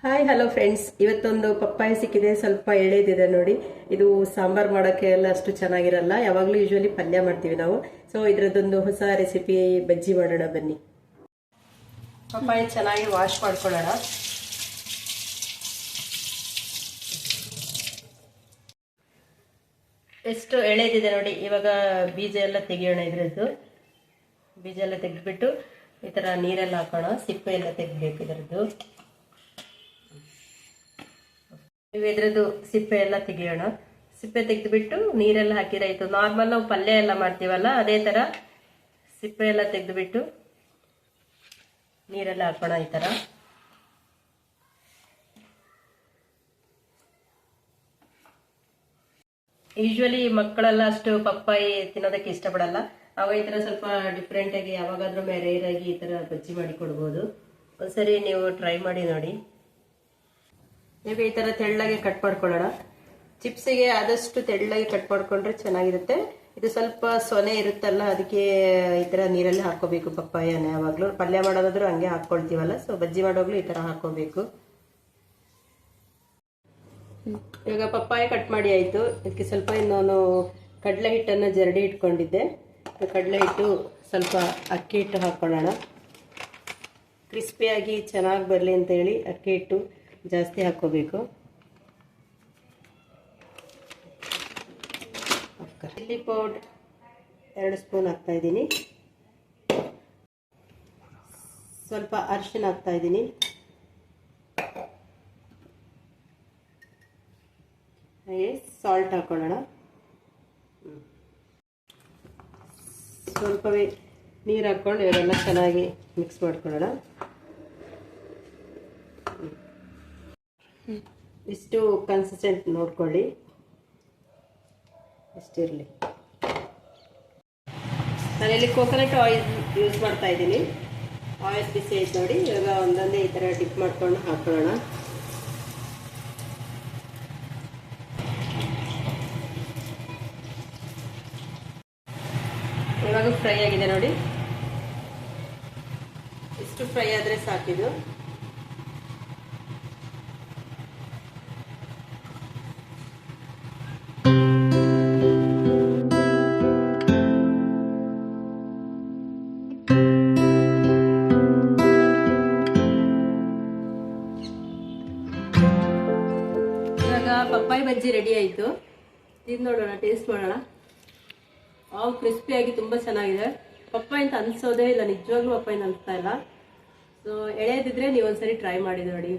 Hi hello friends, ಇವತ್ತೊಂದು papaya ಸಿಕ್ಕಿದೆ. ಸ್ವಲ್ಪ ಎಳೆದಿದೆ ನೋಡಿ. ಇದು ಸಾಂಬಾರ್ ಮಾಡೋಕ್ಕೆ ಎಲ್ಲ ಅಷ್ಟು ಚೆನ್ನಾಗಿರಲ್ಲ. ಯಾವಾಗಲೂ ಯೂಶುವಲಿ ಪಲ್ಯ ಮಾಡ್ತೀವಿ ನಾವು. ಸೊ ಇದರದೊಂದು ಹೊಸ ರೆಸಿಪಿ ಬಜ್ಜಿ ಮಾಡೋಣ ಬನ್ನಿ. ಪಪ್ಪಾಯ ಚೆನ್ನಾಗಿ ವಾಶ್ ಮಾಡ್ಕೊಳ್ಳೋಣ. ಎಷ್ಟು ಎಳೆದಿದೆ ನೋಡಿ. ಇವಾಗ ಬೀಜ ಎಲ್ಲ ತೆಗಿಯೋಣ. ಇದರದ್ದು ಬೀಜ ಎಲ್ಲ ತೆಗೆದ್ಬಿಟ್ಟು ಈ ಥರ ನೀರೆಲ್ಲ ಹಾಕೋಣ. ಸಿಪ್ಪೆ ಎಲ್ಲ ತೆಗಿಬೇಕು ಇದರದ್ದು. ಇದ್ರದ್ದು ಸಿಪ್ಪೆ ಎಲ್ಲ ತೆಗಿಯೋಣ. ಸಿಪ್ಪೆ ತೆಗೆದುಬಿಟ್ಟು ನೀರೆಲ್ಲ ಹಾಕಿರಾಯ್ತು. ನಾರ್ಮಲ್ ನಾವು ಪಲ್ಯ ಎಲ್ಲ ಮಾಡ್ತೀವಲ್ಲ, ಅದೇ ಥರ ಸಿಪ್ಪೆ ಎಲ್ಲ ತೆಗೆದುಬಿಟ್ಟು ನೀರೆಲ್ಲ ಹಾಕೋಣ ಈ ಥರ. ಯೂಶ್ವಲಿ ಮಕ್ಕಳೆಲ್ಲ ಅಷ್ಟು ಪಪ್ಪಾಯಿ ತಿನ್ನೋದಕ್ಕೆ ಇಷ್ಟಪಡಲ್ಲ. ಅವಾಗ ಈ ಥರ ಸ್ವಲ್ಪ ಡಿಫ್ರೆಂಟ್ ಆಗಿ ಯಾವಾಗಾದ್ರೂ ರೇರ್ ಆಗಿ ಈ ಥರ ಬಜ್ಜಿ ಮಾಡಿ ಕೊಡ್ಬೋದು. ಒಂದ್ಸರಿ ನೀವು ಟ್ರೈ ಮಾಡಿ ನೋಡಿ. ಈಗ ಈ ಥರ ತೆಳ್ಳಗೆ ಕಟ್ ಮಾಡ್ಕೊಳ್ಳೋಣ. ಚಿಪ್ಸಿಗೆ ಆದಷ್ಟು ತೆಳ್ಳಗೆ ಕಟ್ ಮಾಡ್ಕೊಂಡ್ರೆ ಚೆನ್ನಾಗಿರುತ್ತೆ. ಇದು ಸ್ವಲ್ಪ ಸೊನೆ ಇರುತ್ತಲ್ಲ, ಅದಕ್ಕೆ ಈ ಥರ ನೀರಲ್ಲಿ ಹಾಕೋಬೇಕು ಪಪ್ಪಾಯನ. ಯಾವಾಗಲೂ ಪಲ್ಯ ಮಾಡೋದಾದ್ರೂ ಹಂಗೆ ಹಾಕ್ಕೊಳ್ತೀವಲ್ಲ, ಸೊ ಬಜ್ಜಿ ಮಾಡೋಗ್ಲೂ ಈ ಥರ ಹಾಕೋಬೇಕು. ಇವಾಗ ಪಪ್ಪಾಯ ಕಟ್ ಮಾಡಿ ಆಯಿತು. ಇದಕ್ಕೆ ಸ್ವಲ್ಪ ನಾನು ಕಡಲೆ ಹಿಟ್ಟನ್ನು ಜರಡಿ ಇಟ್ಕೊಂಡಿದ್ದೆ. ಕಡಲೆ ಹಿಟ್ಟು, ಸ್ವಲ್ಪ ಅಕ್ಕಿ ಹಿಟ್ಟು ಹಾಕ್ಕೊಳ್ಳೋಣ. ಕ್ರಿಸ್ಪಿಯಾಗಿ ಚೆನ್ನಾಗಿ ಬರಲಿ ಅಂತೇಳಿ ಅಕ್ಕಿ ಹಿಟ್ಟು ಜಾಸ್ತಿ ಹಾಕೋಬೇಕು. ಚಿಲ್ಲಿ ಪೌಡರ್ 2 ಸ್ಪೂನ್ ಹಾಕ್ತಾ ಇದ್ದೀನಿ. ಸ್ವಲ್ಪ ಅರಿಶಿನ ಹಾಕ್ತಾ ಇದ್ದೀನಿ. ಹಾಗೆ ಸಾಲ್ಟ್ ಹಾಕೊಳ್ಳೋಣ. ಸ್ವಲ್ಪವೇ ನೀರು ಹಾಕ್ಕೊಂಡು ಇವರೆಲ್ಲ ಚೆನ್ನಾಗಿ ಮಿಕ್ಸ್ ಮಾಡ್ಕೊಳ್ಳೋಣ. ಇಷ್ಟು ಕನ್ಸಿಸ್ಟೆಂಟ್ ನೋಡ್ಕೊಳ್ಳಿ, ಇಷ್ಟಿರಲಿ. ನಾನಿಲ್ಲಿ ಕೋಕೋನಟ್ ಆಯಿಲ್ ಯೂಸ್ ಮಾಡ್ತಾ ಇದ್ದೀನಿ. ಆಯಿಲ್ ಬಿಸಿ ಆಯ್ತು ನೋಡಿ. ಇವಾಗ ಒಂದೊಂದೇ ಈ ಥರ ಡಿಪ್ ಮಾಡ್ಕೊಂಡು ಹಾಕೊಳ್ಳೋಣ. ಇವಾಗ ಫ್ರೈ ಆಗಿದೆ ನೋಡಿ. ಇಷ್ಟು ಫ್ರೈ ಆದರೆ ಸಾಕಿದು. ಪಪ್ಪಾಯಿ ಬಜ್ಜಿ ರೆಡಿ ಆಯಿತು. ಇದು ನೋಡೋಣ, ಟೇಸ್ಟ್ ಮಾಡೋಣ. ಕ್ರಿಸ್ಪಿಯಾಗಿ ತುಂಬ ಚೆನ್ನಾಗಿದೆ. ಪಪ್ಪಾಯಿ ಅಂತ ಅನ್ಸೋದೇ ಇಲ್ಲ, ನಿಜವಾಗ್ಲೂ ಪಪ್ಪಾಯಿ ಅನಿಸ್ತಾ ಇಲ್ಲ. ಸೊ ಎಳೆದಿದ್ರೆ ನೀವು ಒಂದ್ಸರಿ ಟ್ರೈ ಮಾಡಿ ನೋಡಿ.